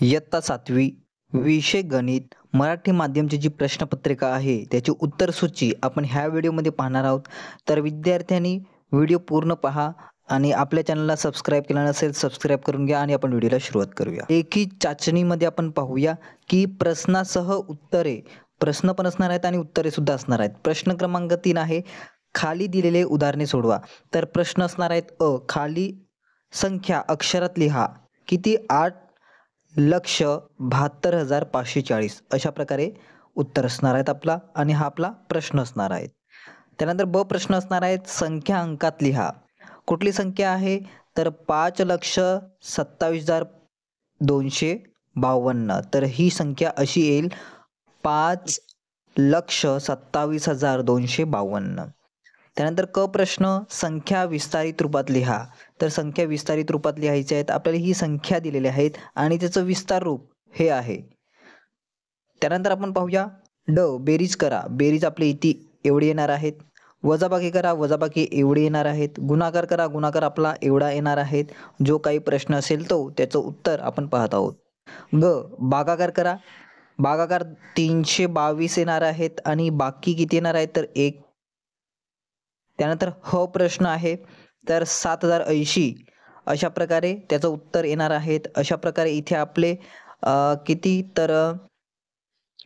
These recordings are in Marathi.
इयत्ता 7वी विषय गणित मराठी माध्यमची जी प्रश्नपत्रिका आहे त्याची उत्तर सूची आपण ह्या व्हिडिओमध्ये पाहणार आहोत. तर विद्यार्थ्यांनी व्हिडिओ पूर्ण पहा आणि आपल्या चॅनलला सबस्क्राईब केलं नसेल सबस्क्राईब करून घ्या आणि आपण व्हिडिओला सुरुवात करूया. लेखी चाचणीमध्ये आपण पाहूया की प्रश्नासह उत्तरे, प्रश्न पण असणार आहेत आणि उत्तरे सुद्धा असणार आहेत. प्रश्न क्रमांक 3 आहे, खाली दिलेले उदाहरणे सोडवा. तर प्रश्न असणार आहेत खाली संख्या अक्षरात लिहा. किती? 8,72,540 अशा प्रकारे उत्तर असणार आहेत आपला आणि हा आपला प्रश्न असणार आहे. त्यानंतर ब प्रश्न असणार आहेत, संख्या अंकात लिहा. कुठली संख्या आहे? तर 5,27,252. तर ही संख्या अशी येईल 5,27,252. त्यानंतर क प्रश्न, संख्या विस्तारित रूपात लिहा. तर संख्या विस्तारित रूपात लिहायच्या आहेत. आपल्याला ही संख्या दिलेली आहेत आणि त्याचं विस्तार रूप हे आहे. त्यानंतर आपण पाहूया ड, बेरीज करा. बेरीज आपली इथे एवढी येणार आहेत. वजाबाकी करा, वजाबाकी एवढी येणार आहेत. गुणाकार करा, गुणाकार आपला एवढा येणार आहेत. जो काही प्रश्न असेल तो त्याचं उत्तर आपण पाहत आहोत. ग, भागाकार करा. भागाकार 322 येणार आहेत आणि बाकी किती येणार आहेत? तर 1. त्यानंतर ह प्रश्न आहे, तर 7,080 अशा प्रकारे त्याचं उत्तर येणार आहेत. अशा प्रकारे इथे आपले किती? तर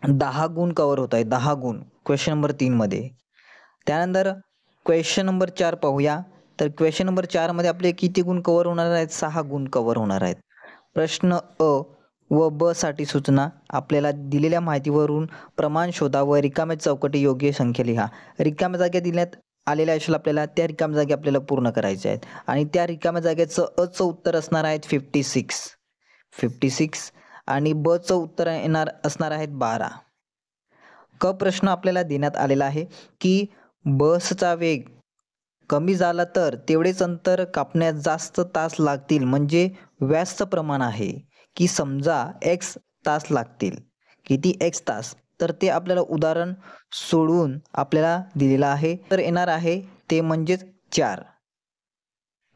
10 गुण कव्हर होत आहेत. 10 गुण क्वेश्चन नंबर 3 मध्ये. त्यानंतर क्वेश्चन नंबर 4 पाहूया. तर क्वेश्चन नंबर 4 मध्ये आपले किती गुण कव्हर होणार आहेत? 6 गुण कव्हर होणार आहेत. प्रश्न अ व ब साठी सूचना, आपल्याला दिलेल्या माहितीवरून प्रमाण शोधा व रिकाम्या चौकटी योग्य संख्या लिहा. रिकाम्या जागा दिल्यात आलेल्या असेल आपल्याला, त्या रिकाम्या जागी आपल्याला पूर्ण करायच्या आहेत आणि त्या रिकाम्या जागेचं अचं उत्तर असणार आहेत 56 आणि ब चं उत्तर येणार असणार आहेत 12. क प्रश्न आपल्याला देण्यात आलेला आहे की बसचा वेग कमी झाला तर तेवढेच अंतर कापण्यात जास्त तास लागतील, म्हणजे व्यासचं प्रमाण आहे की समजा x तास लागतील. किती? x तास. तर ते आपल्याला उदाहरण सोडवून आपल्याला दिलेलं आहे. तर येणार आहे ते म्हणजेच 4.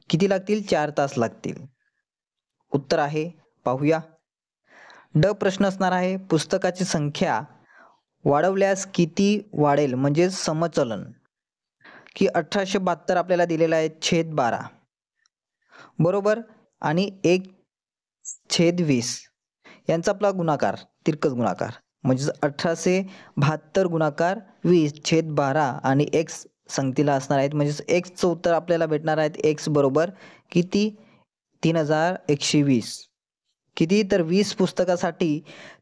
किती लागतील? 4 तास लागतील. उत्तर आहे पाहूया. ड प्रश्न असणार आहे, पुस्तकाची संख्या वाढवल्यास किती वाढेल, म्हणजे समचलन. की 1872 आपल्याला दिलेला आहे /12 बरोबर आणि 1/20 यांचा आपला गुणाकार, तिरकस गुणाकार, म्हणजे 1872 गुणाकार 20/12 आणि x संगतीला असणार आहेत. म्हणजे x चं उत्तर आपल्याला भेटणार आहेत. x बरोबर किती? 3,120. किती? तर 20 पुस्तकासाठी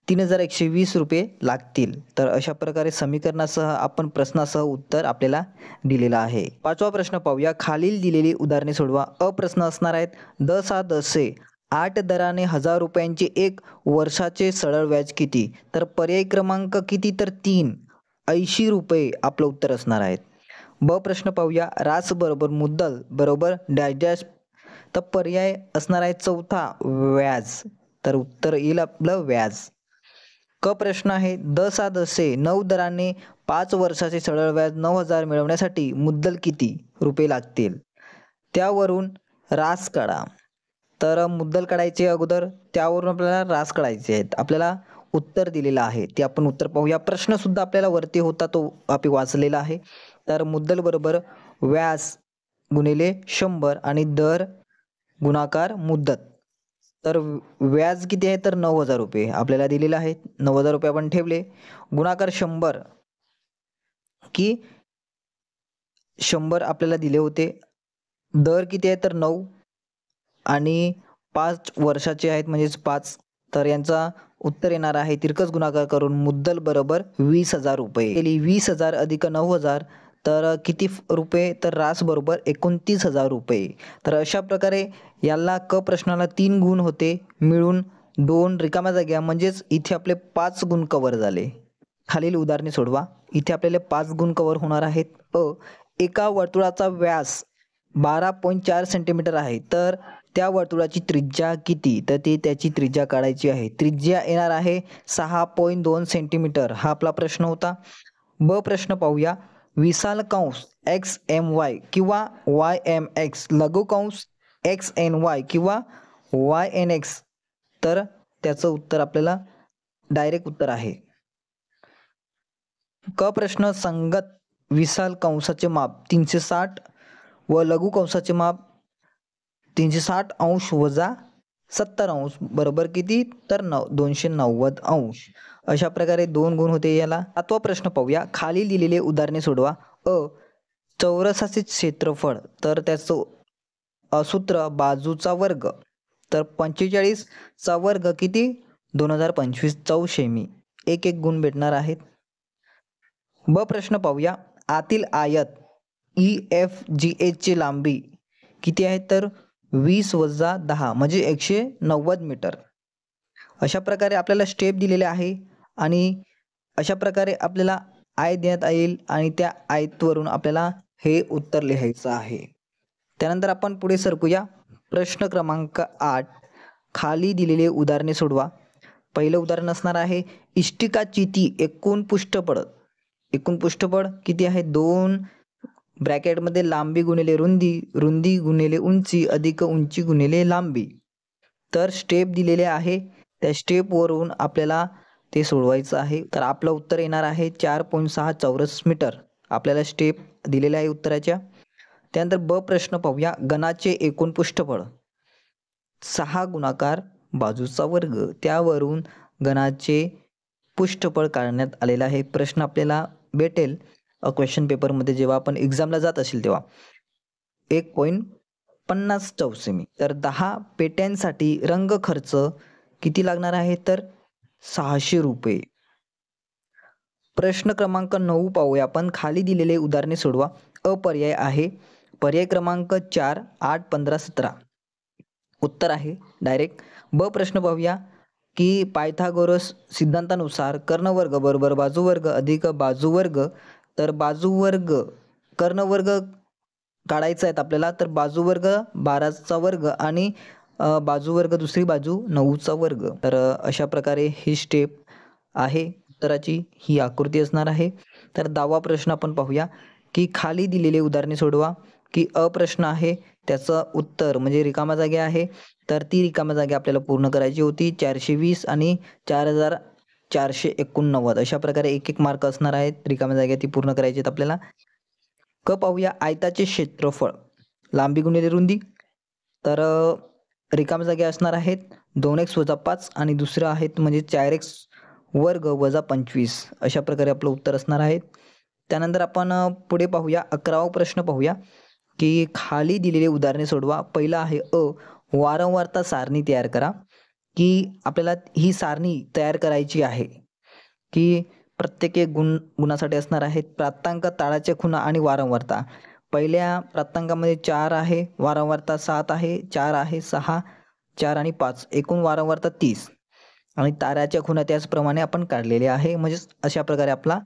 3,120 रुपये लागतील. तर अशा प्रकारे समीकरणासह आपण प्रश्नासह उत्तर आपल्याला दिलेलं आहे. 5वा प्रश्न पाहूया. खालील दिलेली उदाहरणे सोडवा. अ प्रश्न असणार आहेत, 10 8 दराने 1,000 रुपयांचे 1 वर्षाचे सरळ व्याज किती? तर पर्याय क्रमांक किती? तर 3, 80 रुपये आपलं उत्तर असणार आहेत. ब प्रश्न पाहूया. रास बरोबर मुद्दल बरोबर डॅश डॅश. तर पर्याय असणार आहे चौथा, व्याज. तर उत्तर येईल आपलं व्याज. क प्रश्न आहे, 9 दराने 5 वर्षाचे सरळ व्याज 9,000 मिळवण्यासाठी मुद्दल किती रुपये लागतील? त्यावरून रास काढा. तर मुद्दल काढायचे अगोदर, त्यावरून आपल्याला रास काढायचे आहेत. आपल्याला उत्तर दिलेलं आहे ते आपण उत्तर पाहूया. प्रश्न सुद्धा आपल्याला वरती होता तो आपण वाचलेला आहे. तर मुद्दल बरोबर व्याज गुणिले 100 आणि दर गुणाकार मुदत. तर व्याज किती आहे? तर 9,000 रुपये आपल्याला दिलेलं आहे. 9,000 रुपये आपण ठेवले. गुणाकार 100 की 100 आपल्याला दिले होते. दर किती आहे? तर 9 आणि 5 वर्षाचे आहेत म्हणजेच 5. तर यांचा उत्तर येणार आहे तिरकस गुणाकार करून मुद्दल बरोबर 20,000 रुपये. 20,000 अधिक 9,000 तर किती रुपये? तर रास बरोबर 29,000 रुपये. तर अशा प्रकारे याला क प्रश्नाला 3 गुण होते मिळून 2 रिकाम्या जाग्या, म्हणजेच इथे आपले 5 गुण कव्हर झाले. खालील उदाहरणे सोडवा. इथे आपल्याला 5 गुण कव्हर होणार आहेत. एका वर्तुळाचा व्यास 12.4 सेंटीमीटर आहे, तर त्या वर्तुळाची त्रिज्या किती? तर त्याची त्रिज्या काढायची आहे. त्रिज्या येणार आहे 6.2 सेंटीमीटर. हा आपला प्रश्न होता. ब प्रश्न पाहूया. विशाल कंस XMY किंवा YMX, लघु कंस XNY किंवा YNX. तर त्याचं उत्तर आपल्याला डायरेक्ट उत्तर आहे. क प्रश्न, संगत विशाल कंसाचे माप 360 व लघु कंसाचे माप 360 अंश वजा 70 अंश बरोबर किती, तर 290 अंश. अशा प्रकारे 2 गुण होते याला. 7वा प्रश्न पाहूया. खाली दिलेले उदाहरणे सोडवा. चौरसाचे क्षेत्रफळ, तर त्याचं सूत्र बाजूचा वर्ग, तर 45 चा वर्ग किती, 2025 चौशे मी. एक गुण भेटणार आहेत. ब प्रश्न पाहूया. आतील आयत EFGH ची लांबी किती आहे, तर 20 वजा 10 म्हणजे 190 मीटर. अशा प्रकारे आपल्याला स्टेप दिलेले आहे आणि अशा प्रकारे आपल्याला आयत देण्यात येईल आणि त्या आयतवरून आपल्याला हे उत्तर लिहायचं आहे. त्यानंतर आपण पुढे सरकूया. प्रश्न क्रमांक 8. खाली दिलेले उदाहरणे सोडवा. पहिलं उदाहरण असणार आहे इष्टिकाची ती एकूण पृष्ठफळ. एकूण पृष्ठफळ किती आहे, 2 ब्रॅकेटमध्ये लांबी गुणिले रुंदी, रुंदी गुणिले उंची अधिक उंची गुणिले लांबी. तर स्टेप दिलेले आहे, त्या स्टेपवरून आपल्याला ते सोडवायचं आहे. तर आपलं उत्तर येणार आहे 4.6 चौरस मीटर. आपल्याला स्टेप दिलेल्या आहे उत्तराच्या. त्यानंतर ब प्रश्न पाहूया. गणाचे एकूण पृष्ठफळ 6 गुणाकार बाजूचा वर्ग, त्यावरून गणाचे पृष्ठफळ काढण्यात आलेला आहे. प्रश्न आपल्याला भेटेल क्वेश्चन पेपरमध्ये जेव्हा आपण एक्झामला जात असेल तेव्हा. 1.50 चौरस मी. तर 10 पेट्यांसाठी रंग खर्च किती लागणार आहे, तर 600 रुपये. प्रश्न क्रमांक 9 पाहूया आपण. खाली दिलेले उदाहरणे सोडवा. पर्याय आहे. पर्याय क्रमांक 4, 8, 15, 17 उत्तर आहे डायरेक्ट. ब प्रश्न पाहूया की पायथागोरस सिद्धांतानुसार कर्णवर्ग बरोबर बाजूवर्ग अधिक बाजूवर्ग. तर बाजूवर्ग कर्णवर्ग काढायचा आहेत आपल्याला. तर बाजूवर्ग 12चा वर्ग आणि बाजूवर्ग दुसरी बाजू 9चा वर्ग. तर अशा प्रकारे ही स्टेप आहे उत्तराची, ही आकृती असणार आहे. तर 10वा प्रश्न आपण पाहूया की खाली दिलेले उदाहरणे सोडवा. की प्रश्न आहे त्याचं उत्तर म्हणजे रिकामा जागे आहे. तर ती रिकामा जागे आपल्याला पूर्ण करायची होती. 420 आणि 4489 अशा प्रकारे एक मार्क असणार आहेत. रिकामा जागे ती पूर्ण करायची आहेत आपल्याला. क पाहूया. आयताचे क्षेत्रफळ लांबी गुणिले रुंदी. तर रिकामा जागे असणार आहेत 2x वजा 5 आणि दुसरं आहेत म्हणजे 4x वर्ग वजा 25. अशा प्रकारे आपलं उत्तर असणार आहे. त्यानंतर आपण पुढे पाहूया. 11वा प्रश्न पाहूया की खाली दिलेले उदाहरणे सोडवा. पहिलं आहे वारंवारता सारणी तयार करा. की आपल्याला ही सारणी तयार करायची आहे की प्रत्येक एक गुणासाठी असणार आहेत. प्राप्तांक, ताळाच्या खुणा आणि वारंवारता. पहिल्या प्राप्तांकामध्ये 4 आहे, वारंवारता 7 आहे, 4 आहे, 6, 4 आणि 5, एकूण वारंवारता 30 आणि ताऱ्याच्या खुणा त्याचप्रमाणे आपण काढलेले आहे. म्हणजे अशा प्रकारे आपला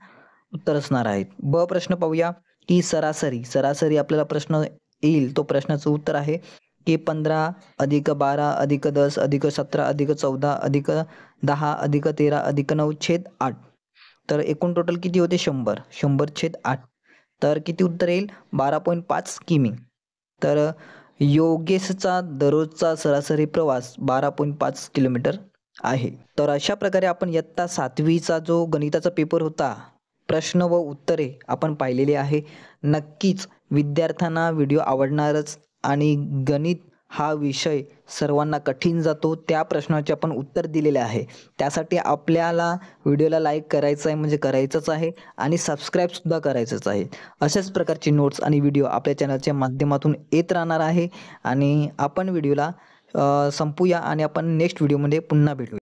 उत्तर असणार आहे. ब प्रश्न पाहूया की सरासरी. सरासरी आपल्याला प्रश्न येईल, तो प्रश्नाचं उत्तर आहे की 15 अधिक 12 अधिक 10 अधिक 17 अधिक 14 अधिक 10 अधिक 13 अधिक 9 छेद 8. तर एकूण टोटल किती होते, 100. 100 छेद 8. तर किती उत्तर येईल, 12.5 किमी. तर योगेशचा दररोजचा सरासरी प्रवास 12.5 किलोमीटर आहे. तर अशा प्रकारे आपण इयत्ता 7वीचा जो गणिताचा पेपर होता, प्रश्न व उत्तरे आपण पाहिलेली आहे. नक्कीच विद्यार्थ्यांना व्हिडिओ आवडणारच आणि गणित हा विषय सर्वांना कठीण जातो, त्या प्रश्नाचे आपण उत्तर दिलेले आहे. त्यासाठी आपल्याला व्हिडिओला लाईक करायचं आहे म्हणजे करायचंच आहे आणि सबस्क्राईबसुद्धा करायचंच आहे. अशाच प्रकारचे नोट्स आणि व्हिडिओ आपल्या चॅनलच्या माध्यमातून येत राहणार आहे आणि आपण व्हिडिओला संपूया आणि आपण नेक्स्ट व्हिडिओमध्ये पुन्हा भेटूया.